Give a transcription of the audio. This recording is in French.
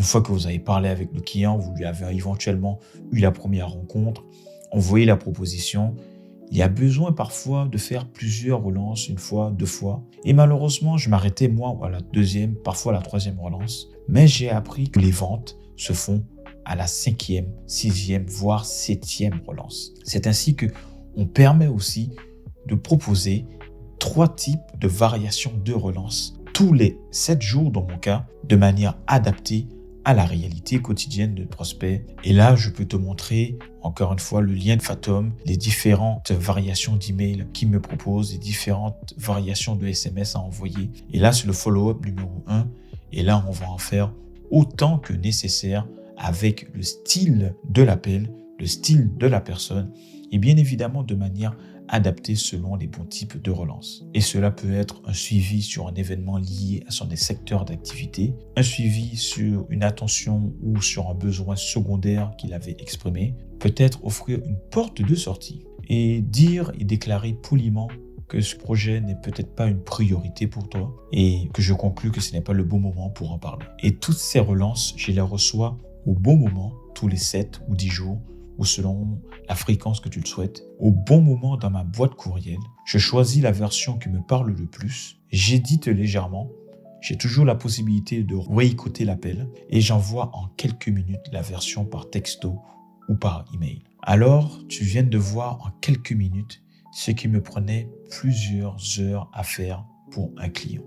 fois que vous avez parlé avec le client, vous lui avez éventuellement eu la première rencontre, envoyé la proposition, il y a besoin parfois de faire plusieurs relances, une fois, deux fois. Et malheureusement, je m'arrêtais moi à la deuxième, parfois à la troisième relance. Mais j'ai appris que les ventes se font à la cinquième, sixième, voire septième relance. C'est ainsi que on permet aussi de proposer 3 types de variations de relance tous les 7 jours dans mon cas, de manière adaptée à la réalité quotidienne de prospect. Et là, je peux te montrer encore une fois le lien de Fathom, les différentes variations d'email qu'il me propose, les différentes variations de SMS à envoyer. Et là, c'est le follow-up numéro 1. Et là, on va en faire autant que nécessaire avec le style de l'appel, le style de la personne et bien évidemment de manière adapté selon les bons types de relance. Et cela peut être un suivi sur un événement lié à son secteur d'activité, un suivi sur une attention ou sur un besoin secondaire qu'il avait exprimé, peut-être offrir une porte de sortie et dire et déclarer poliment que ce projet n'est peut-être pas une priorité pour toi et que je conclus que ce n'est pas le bon moment pour en parler. Et toutes ces relances, je les reçois au bon moment, tous les 7 ou 10 jours, ou selon la fréquence que tu le souhaites, au bon moment dans ma boîte courriel. Je choisis la version qui me parle le plus, j'édite légèrement, j'ai toujours la possibilité de réécouter l'appel et j'envoie en quelques minutes la version par texto ou par email. Alors, tu viens de voir en quelques minutes ce qui me prenait plusieurs heures à faire pour un client.